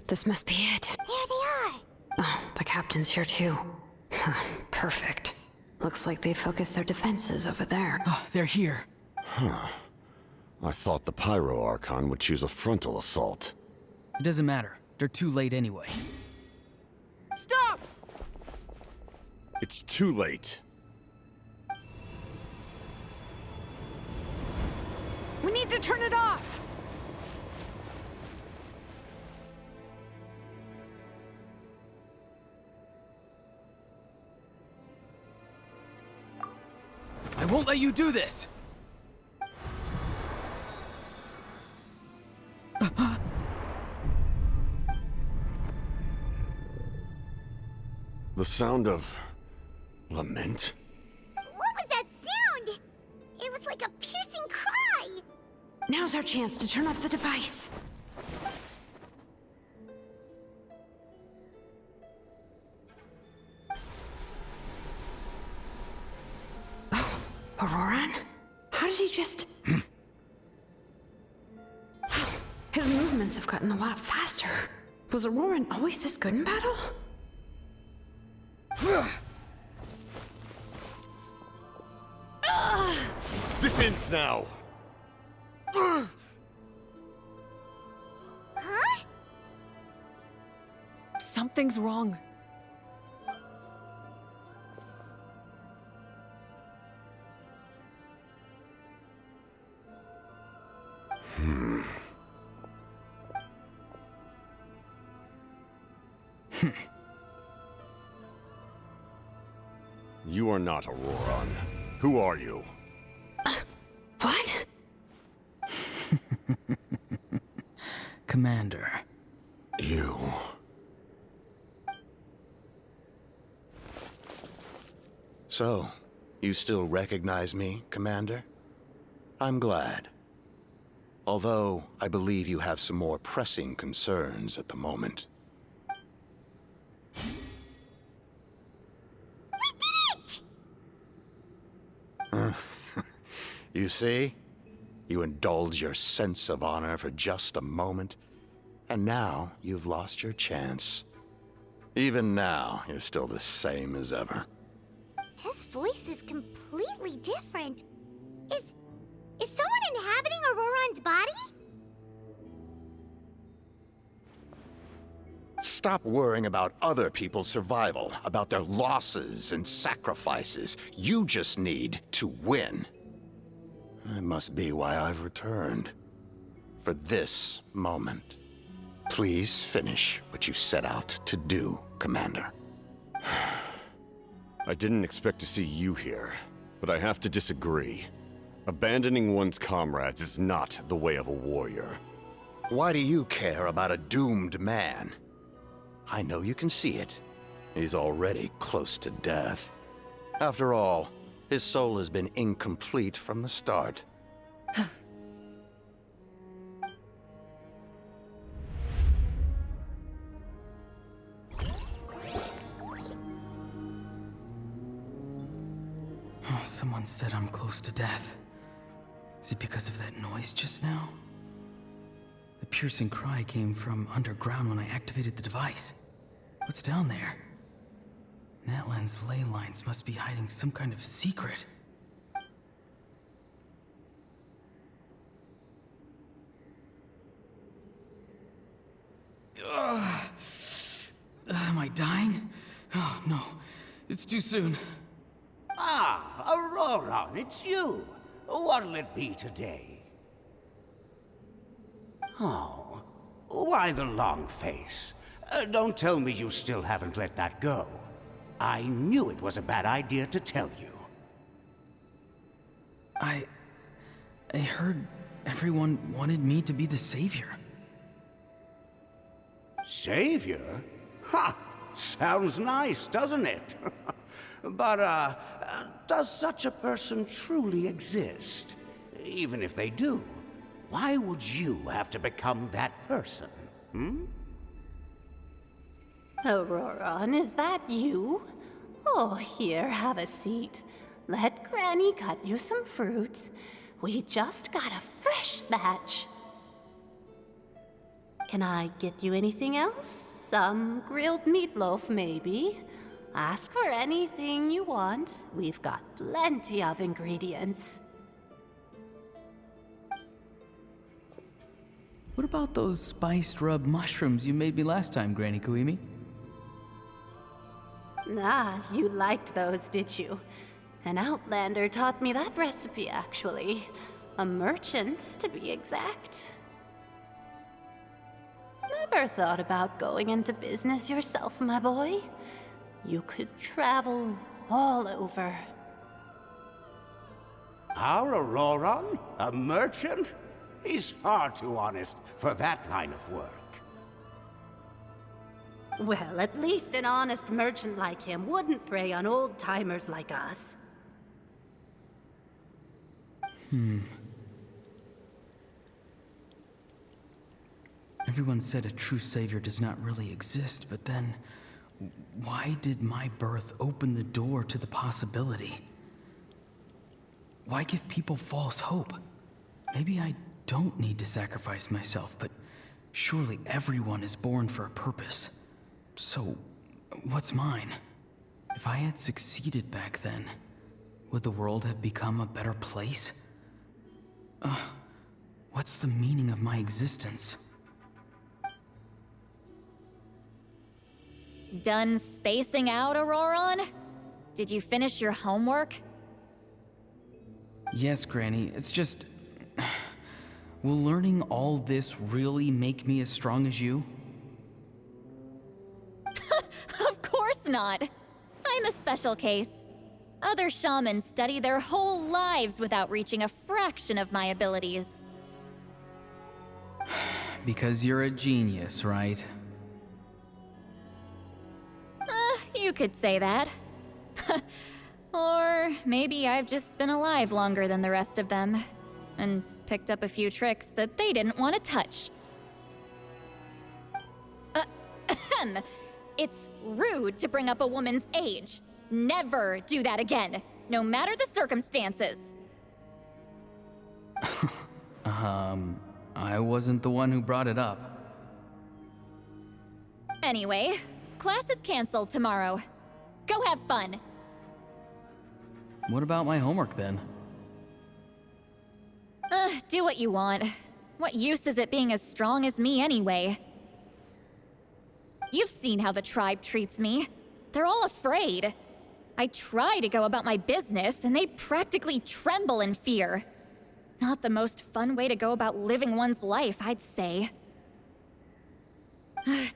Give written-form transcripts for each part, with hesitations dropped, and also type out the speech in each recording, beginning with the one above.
This must be it. There they are! Oh, the captain's here too. Perfect. Looks like they focused their defenses over there. Oh, they're here. Huh. I thought the Pyro Archon would choose a frontal assault. It doesn't matter. They're too late anyway. Stop! It's too late. We need to turn it off! I won't let you do this! The sound of... lament? What was that sound? It was like a piercing cry! Now's our chance to turn off the device. Oh, Auroran? How did he just... His movements have gotten a lot faster. Was Auroran always this good in battle? This ends now! Huh? Something's wrong. You are not Auroran. Who are you? What? Commander. You... So, you still recognize me, Commander? I'm glad. Although, I believe you have some more pressing concerns at the moment. You see? You indulge your sense of honor for just a moment, and now you've lost your chance. Even now, you're still the same as ever. His voice is completely different. Is someone inhabiting Auroran's body? Stop worrying about other people's survival, about their losses and sacrifices. You just need to win. That must be why I've returned. For this moment. Please finish what you set out to do, Commander. I didn't expect to see you here, but I have to disagree. Abandoning one's comrades is not the way of a warrior. Why do you care about a doomed man? I know you can see it. He's already close to death. After all, his soul has been incomplete from the start. Oh, someone said I'm close to death. Is it because of that noise just now? The piercing cry came from underground when I activated the device. What's down there? Natlan's ley lines must be hiding some kind of secret. Am I dying? Oh, no. It's too soon. Ah, Auroran, it's you. What'll it be today? Oh, why the long face? Don't tell me you still haven't let that go. I knew it was a bad idea to tell you. I heard everyone wanted me to be the savior. Savior? Ha! Sounds nice, doesn't it? But, does such a person truly exist? Even if they do, why would you have to become that person? Hmm? Auroran, is that you? Oh, here, have a seat. Let Granny cut you some fruit. We just got a fresh batch. Can I get you anything else? Some grilled meatloaf, maybe? Ask for anything you want. We've got plenty of ingredients. What about those spiced rub mushrooms you made me last time, Granny Kuimi? Ah, you liked those, did you? An outlander taught me that recipe, actually. A merchant, to be exact. Never thought about going into business yourself, my boy? You could travel all over. Our Auroron? A merchant? He's far too honest for that line of work. Well, at least an honest merchant like him wouldn't prey on old-timers like us. Everyone said a true savior does not really exist, but then why did my birth open the door to the possibility? Why give people false hope? Maybe I don't need to sacrifice myself, but surely everyone is born for a purpose. So, what's mine? If I had succeeded back then, would the world have become a better place? What's the meaning of my existence? Done spacing out, Auroron? Did you finish your homework? Yes, Granny, it's just... Will learning all this really make me as strong as you? Of course not. I'm a special case. Other shamans study their whole lives without reaching a fraction of my abilities. Because you're a genius, right? You could say that. Or maybe I've just been alive longer than the rest of them, and picked up a few tricks that they didn't want to touch. It's rude to bring up a woman's age. Never do that again, no matter the circumstances. I wasn't the one who brought it up. Anyway, class is canceled tomorrow. Go have fun. What about my homework then? Do what you want. What use is it being as strong as me anyway? You've seen how the tribe treats me. They're all afraid. I try to go about my business, and they practically tremble in fear. Not the most fun way to go about living one's life, I'd say.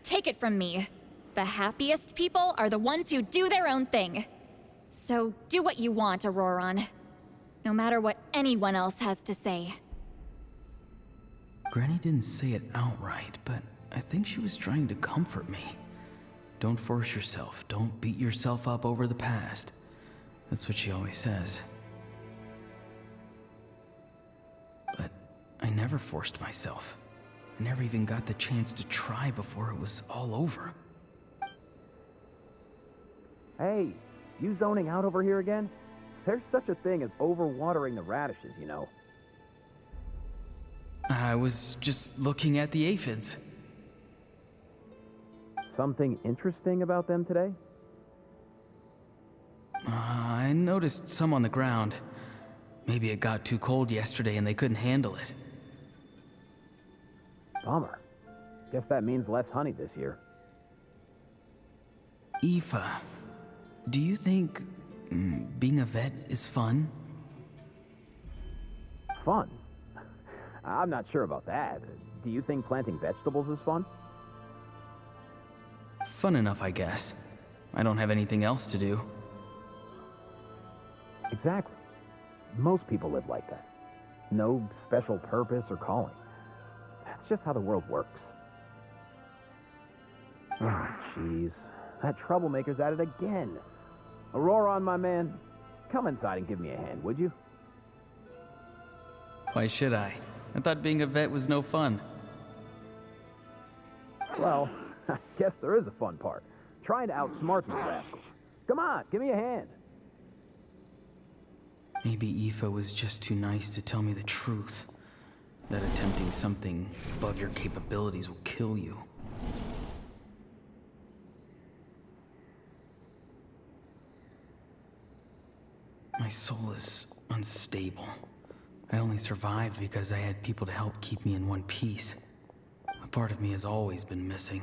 Take it from me. The happiest people are the ones who do their own thing. So do what you want, Auroron. No matter what anyone else has to say. Granny didn't say it outright, but I think she was trying to comfort me. Don't force yourself. Don't beat yourself up over the past. That's what she always says. But I never forced myself. I never even got the chance to try before it was all over. Hey, you zoning out over here again? There's such a thing as overwatering the radishes, you know. I was just looking at the aphids. Something interesting about them today? I noticed some on the ground. Maybe it got too cold yesterday and they couldn't handle it. Bummer. Guess that means less honey this year. Aoife, do you think being a vet is fun? Fun? I'm not sure about that. Do you think planting vegetables is fun? Fun enough, I guess. I don't have anything else to do. Exactly. Most people live like that. No special purpose or calling. That's just how the world works. Oh, jeez. That troublemaker's at it again. Auroron, my man, come inside and give me a hand, would you? Why should I? I thought being a vet was no fun. Well, I guess there is a fun part. Trying to outsmart these rascals. Come on, give me a hand. Maybe Aoife was just too nice to tell me the truth. that attempting something above your capabilities will kill you. My soul is unstable. I only survived because I had people to help keep me in one piece. A part of me has always been missing.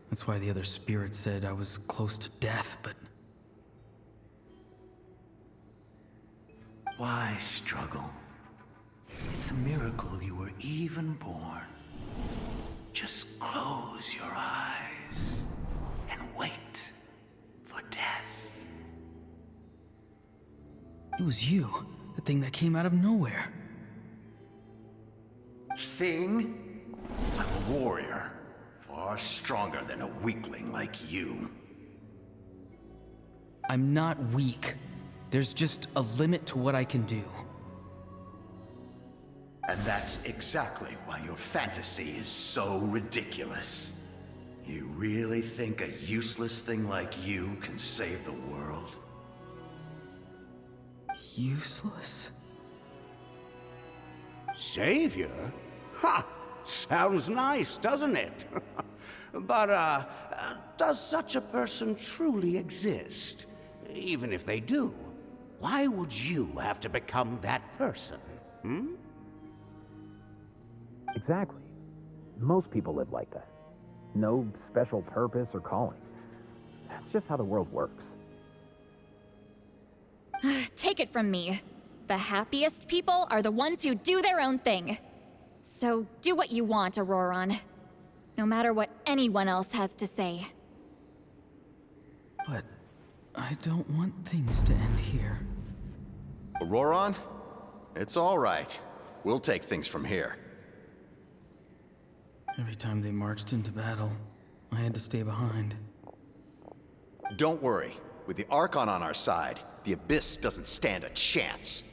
That's why the other spirit said I was close to death, but... Why struggle? It's a miracle you were even born. Just close your eyes and wait for death. It was you, the thing that came out of nowhere. Thing? I'm a warrior. Far stronger than a weakling like you. I'm not weak. There's just a limit to what I can do. And that's exactly why your fantasy is so ridiculous. You really think a useless thing like you can save the world? Useless? Savior? Ha! Sounds nice, doesn't it? But, does such a person truly exist? Even if they do, why would you have to become that person? Hmm? Exactly. Most people live like that. No special purpose or calling. That's just how the world works. Take it from me. The happiest people are the ones who do their own thing. So do what you want, Auroron. No matter what anyone else has to say. But I don't want things to end here. Auroron? It's all right. We'll take things from here. Every time they marched into battle, I had to stay behind. Don't worry. With the Archon on our side, the Abyss doesn't stand a chance.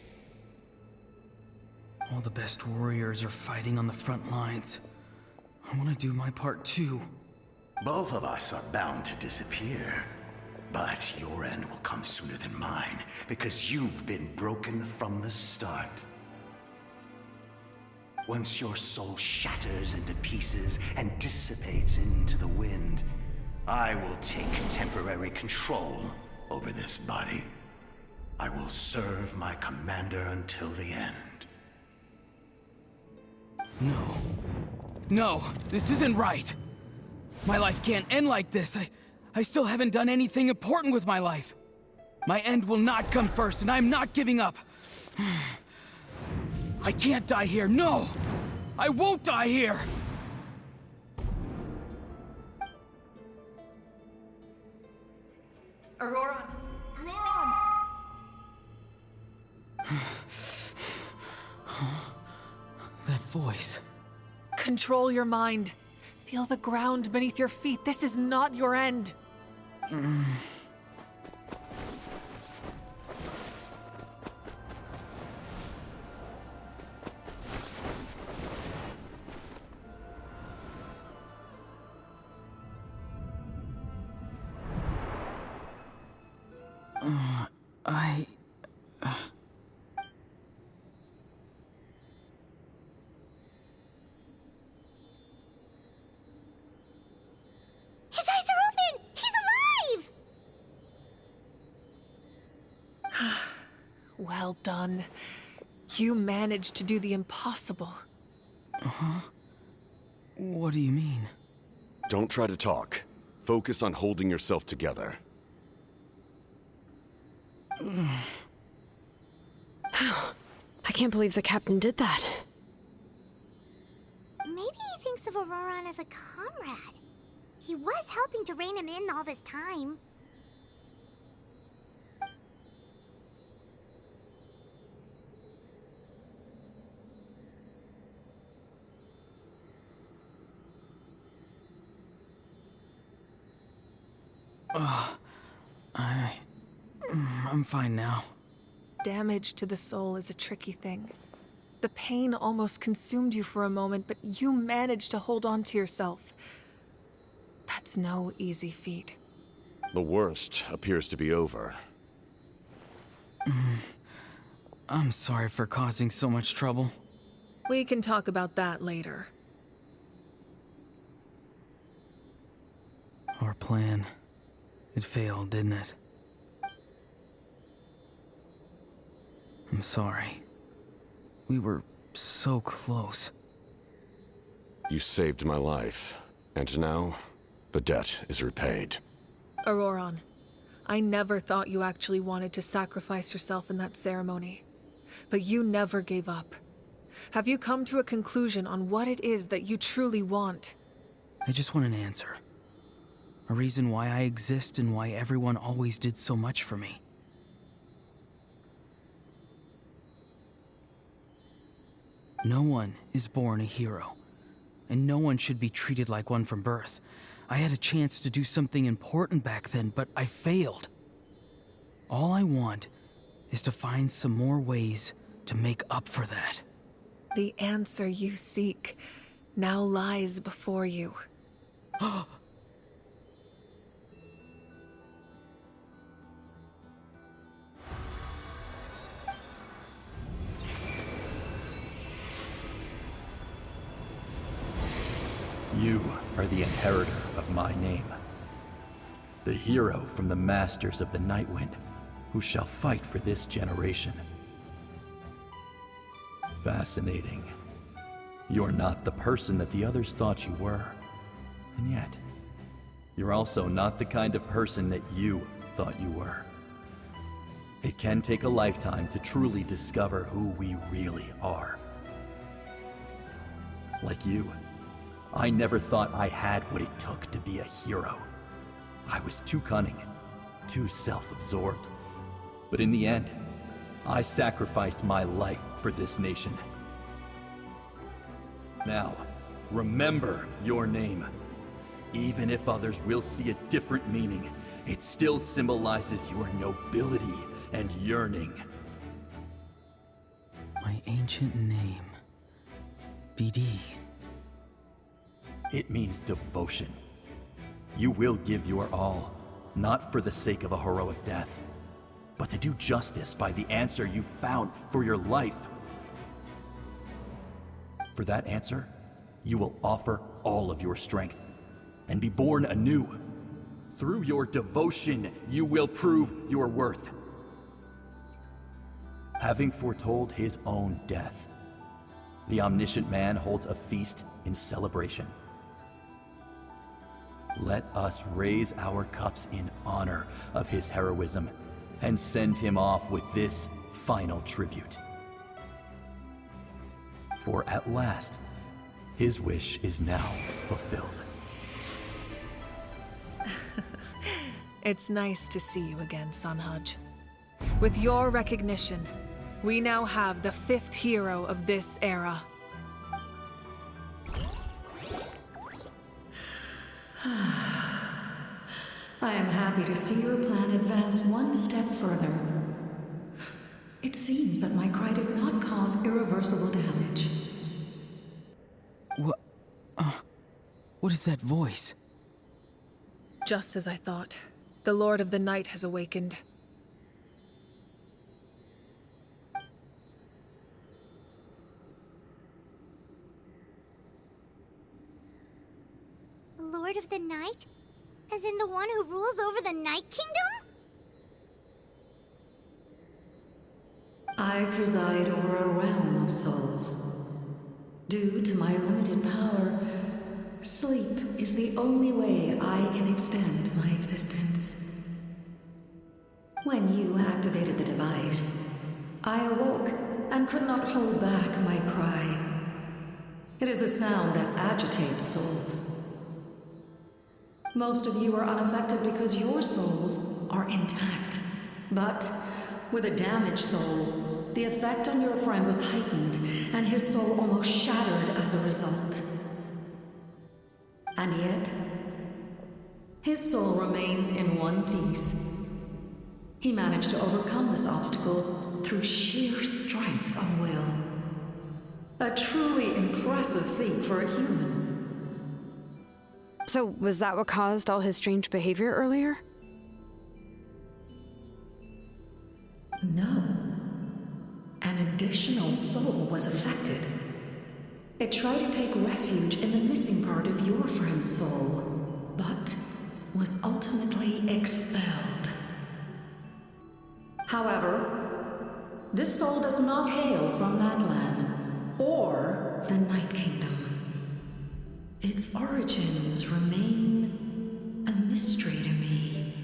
All the best warriors are fighting on the front lines. I want to do my part too. Both of us are bound to disappear. But your end will come sooner than mine, because you've been broken from the start. Once your soul shatters into pieces and dissipates into the wind, I will take temporary control over this body. I will serve my commander until the end. No. No, this isn't right. My life can't end like this. I still haven't done anything important with my life. My end will not come first, and I'm not giving up. I can't die here, no! I won't die here! Auroron! Auroron! That voice. Control your mind. Feel the ground beneath your feet. This is not your end. His eyes are open! He's alive! Well done. You managed to do the impossible. What do you mean? Don't try to talk. Focus on holding yourself together. I can't believe the captain did that. Maybe he thinks of Auroron as a comrade. He was helping to rein him in all this time. I'm fine now. Damage to the soul is a tricky thing. The pain almost consumed you for a moment, but you managed to hold on to yourself. That's no easy feat. The worst appears to be over. I'm sorry for causing so much trouble. We can talk about that later. Our plan, it failed, didn't it? I'm sorry. We were so close. You saved my life, and now the debt is repaid. Auroron, I never thought you actually wanted to sacrifice yourself in that ceremony. But you never gave up. Have you come to a conclusion on what it is that you truly want? I just want an answer. A reason why I exist and why everyone always did so much for me. No one is born a hero, and no one should be treated like one from birth. I had a chance to do something important back then, but I failed. All I want is to find some more ways to make up for that. The answer you seek now lies before you. You are the inheritor of my name. The hero from the Masters of the Nightwind, who shall fight for this generation. Fascinating. You're not the person that the others thought you were. And yet, you're also not the kind of person that you thought you were. It can take a lifetime to truly discover who we really are. Like you, I never thought I had what it took to be a hero. I was too cunning, too self-absorbed. But in the end, I sacrificed my life for this nation. Now, remember your name. Even if others will see a different meaning, it still symbolizes your nobility and yearning. My ancient name, BD. It means devotion. You will give your all, not for the sake of a heroic death, but to do justice by the answer you found for your life. For that answer, you will offer all of your strength and be born anew. Through your devotion, you will prove your worth. Having foretold his own death, the omniscient man holds a feast in celebration. Let us raise our cups in honor of his heroism and send him off with this final tribute. For at last, his wish is now fulfilled. It's nice to see you again, Sunhudge. With your recognition, we now have the 5th hero of this era. I am happy to see your plan advance one step further. It seems that my cry did not cause irreversible damage. What is that voice? Just as I thought. The Lord of the Night has awakened. The Lord of the Night? As in the one who rules over the Night Kingdom? I preside over a realm of souls. Due to my limited power, sleep is the only way I can extend my existence. When you activated the device, I awoke and could not hold back my cry. It is a sound that agitates souls. Most of you are unaffected because your souls are intact. But with a damaged soul, the effect on your friend was heightened, and his soul almost shattered as a result. And yet, his soul remains in one piece. He managed to overcome this obstacle through sheer strength of will. A truly impressive feat for a human. So, was that what caused all his strange behavior earlier? No. An additional soul was affected. It tried to take refuge in the missing part of your friend's soul, but was ultimately expelled. However, this soul does not hail from Natlan or the Night Kingdom. Its origins remain a mystery to me.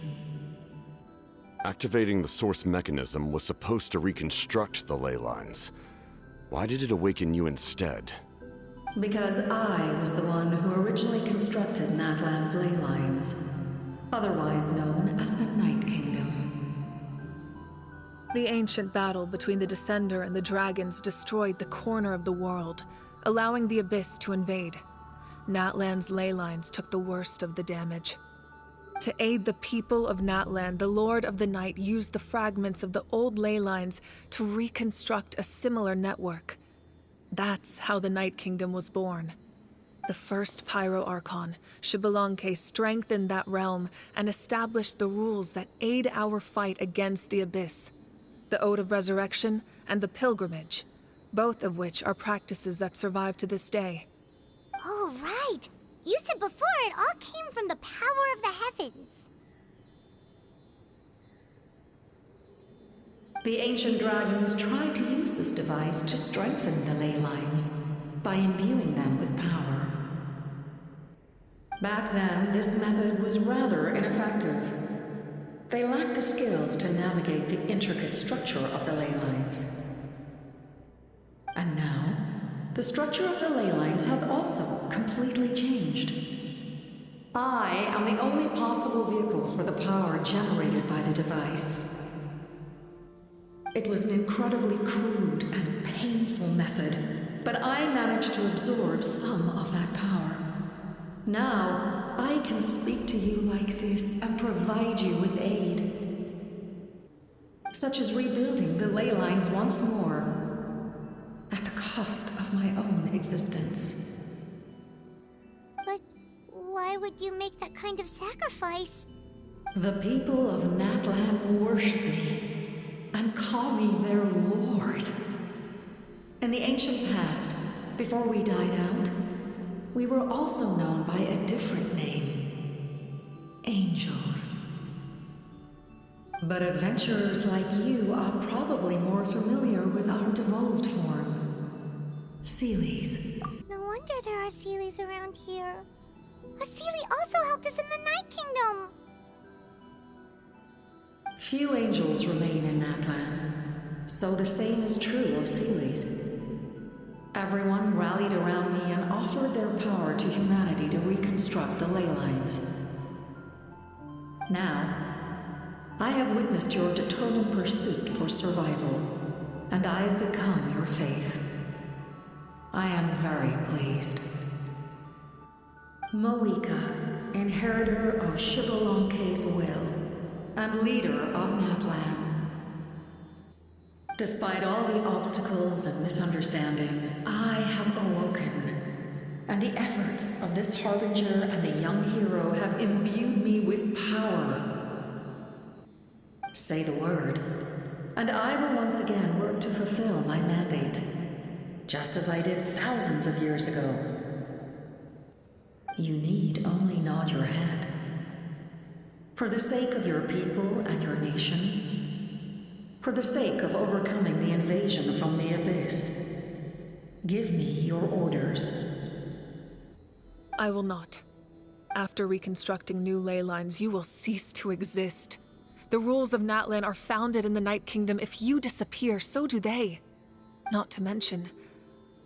Activating the source mechanism was supposed to reconstruct the ley lines. Why did it awaken you instead? Because I was the one who originally constructed Natlan's ley lines, otherwise known as the Night Kingdom. The ancient battle between the Descender and the dragons destroyed the corner of the world, allowing the Abyss to invade. Natlan's ley lines took the worst of the damage. To aid the people of Natlan, the Lord of the Night used the fragments of the old ley lines to reconstruct a similar network. That's how the Night Kingdom was born. The first Pyro Archon, Xbalanque, strengthened that realm and established the rules that aid our fight against the Abyss. The Ode of Resurrection and the Pilgrimage, both of which are practices that survive to this day. Oh, right! You said before it all came from the power of the heavens. The ancient dragons tried to use this device to strengthen the ley lines by imbuing them with power. Back then, this method was rather ineffective. They lacked the skills to navigate the intricate structure of the ley lines. And now, the structure of the ley lines has also completely changed. I am the only possible vehicle for the power generated by the device. It was an incredibly crude and painful method, but I managed to absorb some of that power. Now, I can speak to you like this and provide you with aid, such as rebuilding the ley lines once more, at the cost of my own existence. But why would you make that kind of sacrifice? The people of Natlan worship me and call me their lord. In the ancient past, before we died out, we were also known by a different name: angels. But adventurers like you are probably more familiar with our devolved form, Seelies. No wonder there are Seelies around here. A Seelie also helped us in the Night Kingdom. Few angels remain in Natlan, so the same is true of Seelies. Everyone rallied around me and offered their power to humanity to reconstruct the ley lines. Now, I have witnessed your determined pursuit for survival, and I have become your faith. I am very pleased. MAVUIKA, inheritor of Xbalanque's will, and leader of Natlan. Despite all the obstacles and misunderstandings, I have awoken, and the efforts of this harbinger and the young hero have imbued me with power. Say the word, and I will once again work to fulfill my mandate, just as I did thousands of years ago. You need only nod your head. For the sake of your people and your nation, for the sake of overcoming the invasion from the Abyss, give me your orders. I will not. After reconstructing new ley lines, you will cease to exist. The rules of Natlan are founded in the Night Kingdom. If you disappear, so do they. Not to mention,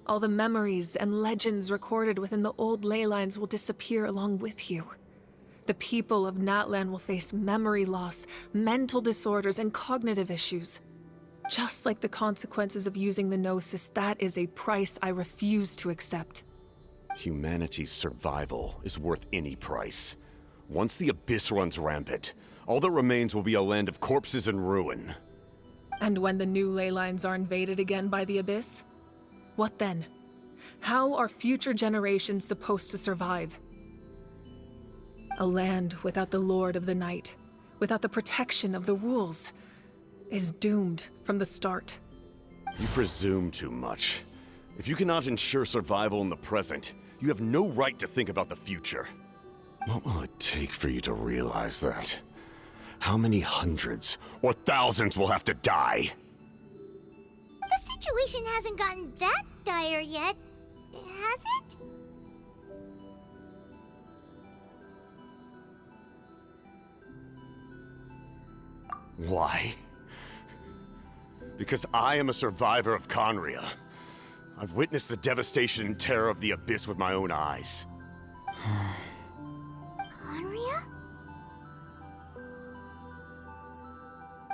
all the memories and legends recorded within the old ley lines will disappear along with you. The people of Natlan will face memory loss, mental disorders, and cognitive issues. Just like the consequences of using the Gnosis, that is a price I refuse to accept. Humanity's survival is worth any price. Once the Abyss runs rampant, all that remains will be a land of corpses and ruin. And when the new ley lines are invaded again by the Abyss? What then? How are future generations supposed to survive? A land without the Lord of the Night, without the protection of the rules, is doomed from the start. You presume too much. If you cannot ensure survival in the present, you have no right to think about the future. What will it take for you to realize that? How many hundreds or thousands will have to die? The situation hasn't gotten that dire yet, has it? Why? Because I am a survivor of Conria. I've witnessed the devastation and terror of the Abyss with my own eyes. Conria?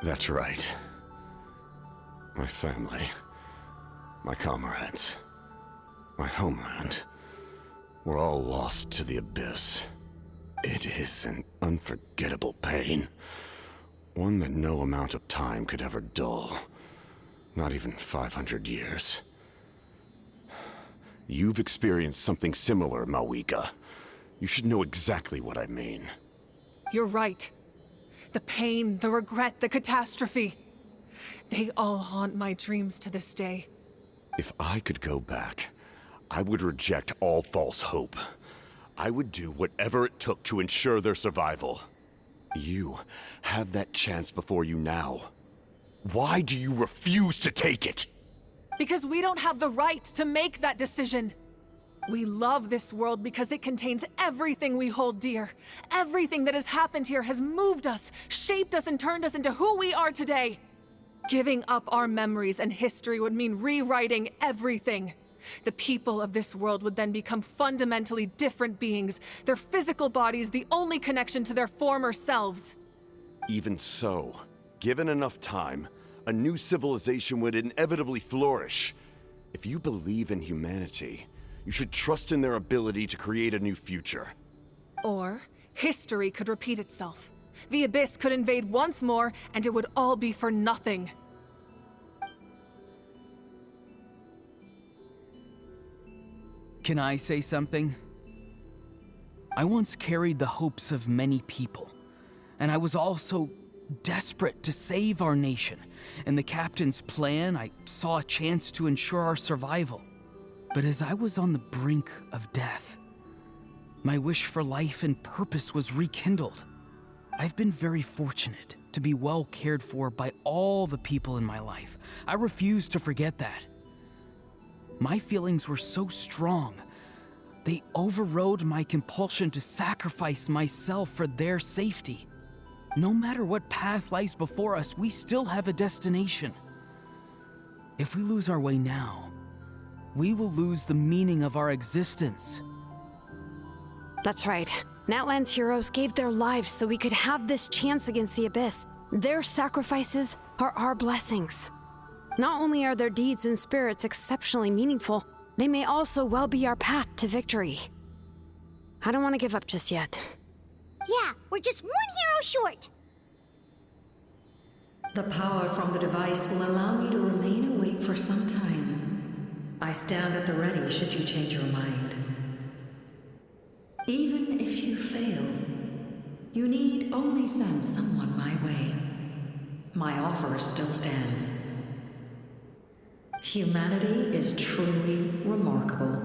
That's right. My family, my comrades, my homeland, were all lost to the Abyss. It is an unforgettable pain. One that no amount of time could ever dull. Not even 500 years. You've experienced something similar, MAVUIKA. You should know exactly what I mean. You're right. The pain, the regret, the catastrophe. They all haunt my dreams to this day. If I could go back, I would reject all false hope. I would do whatever it took to ensure their survival. You have that chance before you now. Why do you refuse to take it? Because we don't have the right to make that decision. We love this world because it contains everything we hold dear. Everything that has happened here has moved us, shaped us, and turned us into who we are today. Giving up our memories and history would mean rewriting everything. The people of this world would then become fundamentally different beings, their physical bodies the only connection to their former selves. Even so, given enough time, a new civilization would inevitably flourish. If you believe in humanity, you should trust in their ability to create a new future. Or, history could repeat itself. The Abyss could invade once more, and it would all be for nothing. Can I say something? I once carried the hopes of many people, and I was also desperate to save our nation. In the captain's plan, I saw a chance to ensure our survival. But as I was on the brink of death, my wish for life and purpose was rekindled. I've been very fortunate to be well cared for by all the people in my life. I refuse to forget that. My feelings were so strong, they overrode my compulsion to sacrifice myself for their safety. No matter what path lies before us, we still have a destination. If we lose our way now, we will lose the meaning of our existence. That's right. Natlan's heroes gave their lives so we could have this chance against the Abyss. Their sacrifices are our blessings. Not only are their deeds and spirits exceptionally meaningful, they may also well be our path to victory. I don't want to give up just yet. Yeah, we're just one hero short. The power from the device will allow me to remain awake for some time. I stand at the ready should you change your mind. Even if you fail, you need only send someone my way. My offer still stands. Humanity is truly remarkable.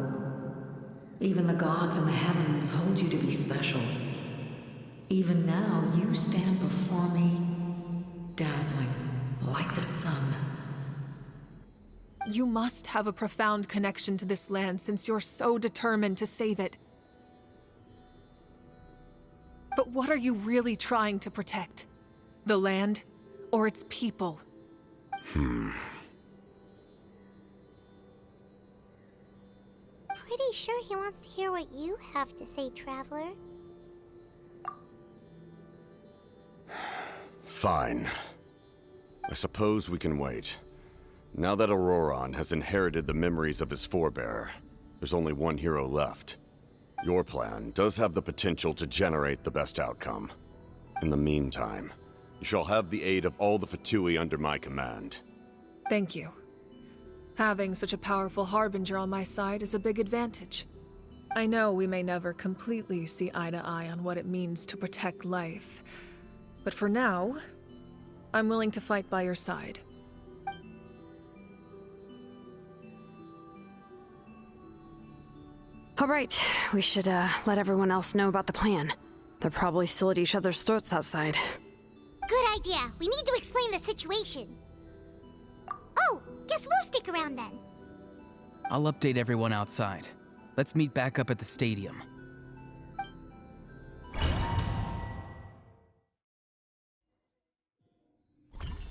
Even the gods in the heavens hold you to be special. Even now, you stand before me, dazzling like the sun. You must have a profound connection to this land since you're so determined to save it. But what are you really trying to protect? The land or its people? Pretty sure he wants to hear what you have to say, Traveler. Fine. I suppose we can wait. Now that Auroron has inherited the memories of his forebearer, there's only one hero left. Your plan does have the potential to generate the best outcome. In the meantime, you shall have the aid of all the Fatui under my command. Thank you. Having such a powerful harbinger on my side is a big advantage. I know we may never completely see eye to eye on what it means to protect life, but for now, I'm willing to fight by your side. All right, we should let everyone else know about the plan. They're probably still at each other's throats outside. Good idea. We need to explain the situation. Oh, guess we'll stick around then. I'll update everyone outside. Let's meet back up at the stadium.